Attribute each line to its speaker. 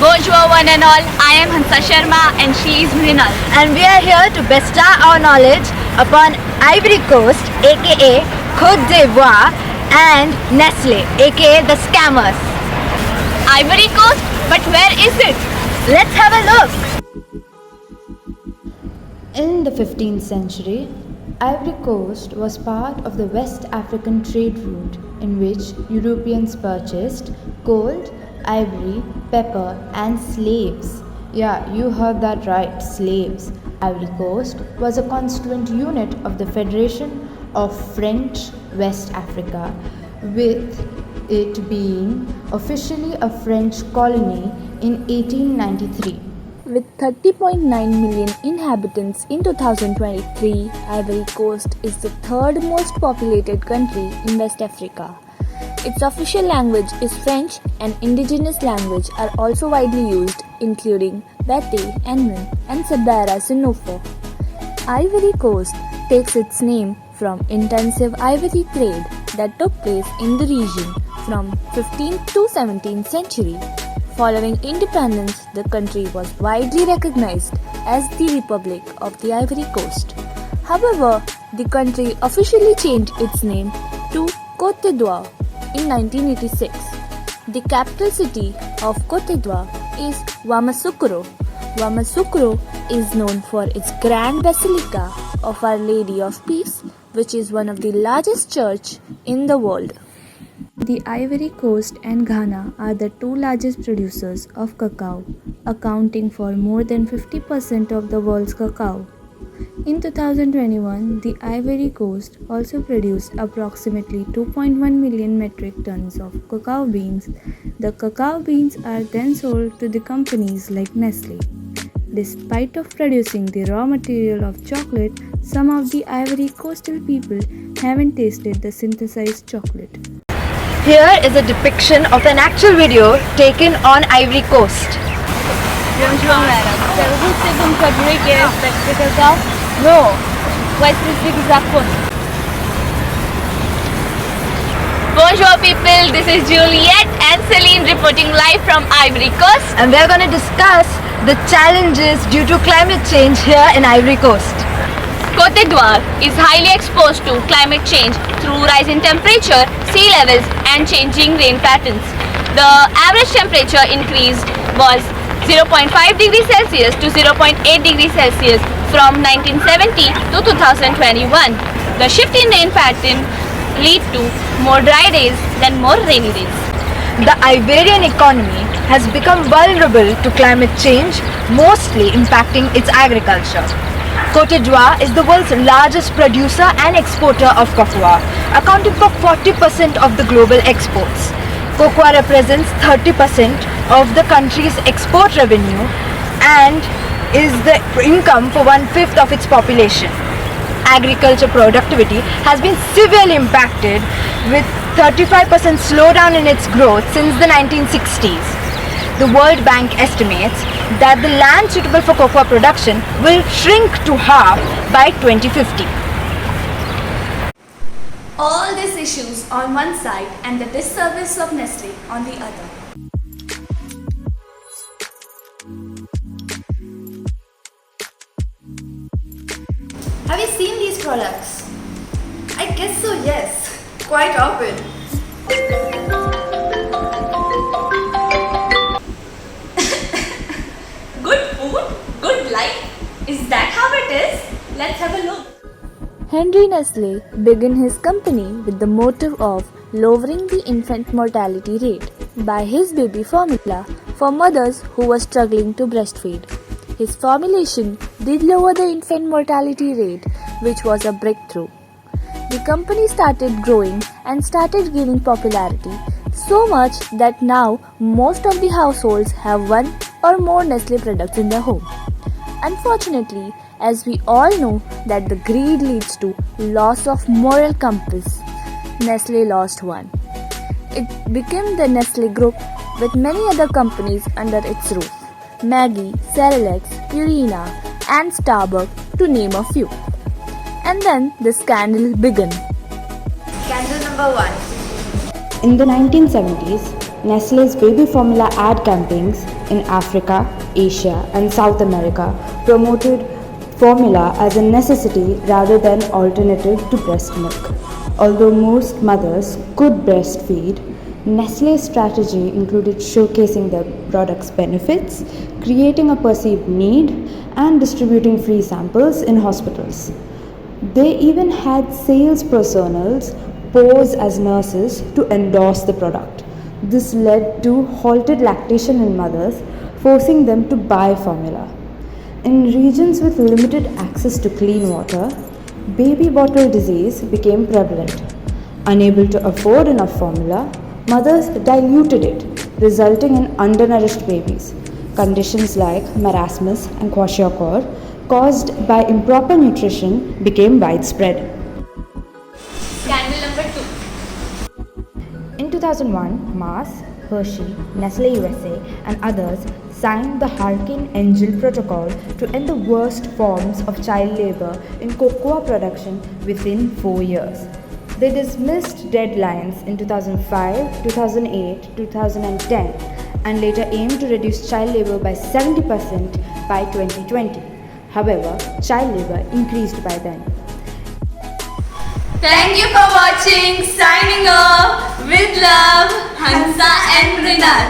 Speaker 1: Bonjour one and all, I am Hansa and she is Mrinal.
Speaker 2: And we are here to bestow our knowledge upon Ivory Coast aka Côte d'Ivoire and Nestle aka the scammers.
Speaker 1: Ivory Coast? But where is it?
Speaker 2: Let's have a look.
Speaker 3: In the 15th century, Ivory Coast was part of the West African trade route in which Europeans purchased gold, ivory, pepper and slaves. Yeah, you heard that right, slaves. Ivory Coast was a constituent unit of the Federation of French West Africa, with it being officially a French colony in 1893.
Speaker 4: With 30.9 million inhabitants in 2023, Ivory Coast is the third most populated country in West Africa. Its official language is French and indigenous languages are also widely used, including Bete, Enman, and Sabara Sinufo. Ivory Coast takes its name from intensive ivory trade that took place in the region from 15th to 17th century. Following independence, the country was widely recognized as the Republic of the Ivory Coast. However, the country officially changed its name to Côte d'Ivoire in 1986. The capital city of Côte d'Ivoire is Yamoussoukro. Yamoussoukro is known for its Grand Basilica of Our Lady of Peace, which is one of the largest churches in the world. The Ivory Coast and Ghana are the two largest producers of cacao, accounting for more than 50% of the world's cacao. In 2021, the Ivory Coast also produced approximately 2.1 million metric tons of cacao beans. The cacao beans are then sold to the companies like Nestle. Despite of producing the raw material of chocolate, some of the Ivory Coastal people haven't tasted the synthesized chocolate.
Speaker 2: Here is a depiction of an actual video taken on Ivory Coast.
Speaker 1: Bonjour madame. Savez-vous si vous me fabriquez respecter cacao? No. Voici exactement. Bonjour people, this is Juliet and Celine reporting live from Ivory Coast.
Speaker 2: And we are going to discuss the challenges due to climate change here in Ivory Coast.
Speaker 1: Côte d'Ivoire is highly exposed to climate change through rising temperature, sea levels and changing rain patterns. The average temperature increase was 0.5 degrees Celsius to 0.8 degrees Celsius from 1970 to 2021. The shift in rain pattern lead to more dry days than more rainy days.
Speaker 2: The Ivorian economy has become vulnerable to climate change, mostly impacting its agriculture. Côte d'Ivoire is the world's largest producer and exporter of cocoa, accounting for 40% of the global exports. Cocoa represents 30% of the country's export revenue and is the income for 1/5 of its population. Agriculture productivity has been severely impacted with 35% slowdown in its growth since the 1960s. The World Bank estimates that the land suitable for cocoa production will shrink to half by 2050.
Speaker 4: All these issues on one side and the disservice of Nestle on the other.
Speaker 5: Have you seen these products? I guess so, yes. Quite often.
Speaker 4: Good food, good life. Is that how it is? Let's have a look. Henry Nestle began his company with the motive of lowering the infant mortality rate by his baby formula for mothers who were struggling to breastfeed. His formulation did lower the infant mortality rate, which was a breakthrough. The company started growing and started gaining popularity, so much that now most of the households have one or more Nestle products in their home. Unfortunately, as we all know that the greed leads to loss of moral compass, Nestle lost one. It became the Nestle Group with many other companies under its roof. Maggi, Cerelac, Purina and Starbucks to name a few. And then the scandal began.
Speaker 5: Scandal number 1.
Speaker 3: In the 1970s, Nestle's baby formula ad campaigns in Africa, Asia, and South America promoted formula as a necessity rather than alternative to breast milk. Although most mothers could breastfeed, Nestle's strategy included showcasing the product's benefits, creating a perceived need, and distributing free samples in hospitals. They even had sales personals pose as nurses to endorse the product. This led to halted lactation in mothers, forcing them to buy formula. In regions with limited access to clean water, baby bottle disease became prevalent. Unable to afford enough formula, mothers diluted it, resulting in undernourished babies. Conditions like marasmus and kwashiorkor, caused by improper nutrition, became widespread.
Speaker 1: Scandal number 2.
Speaker 3: In 2001, Mars, Hershey, Nestle USA, and others signed the Hurricane Angel Protocol to end the worst forms of child labor in cocoa production within 4 years. They dismissed deadlines in 2005, 2008, 2010, and later aimed to reduce child labor by 70% by 2020. However, child labor increased by then.
Speaker 1: Thank you for watching. Signing off with love, Hansa and Mrinal.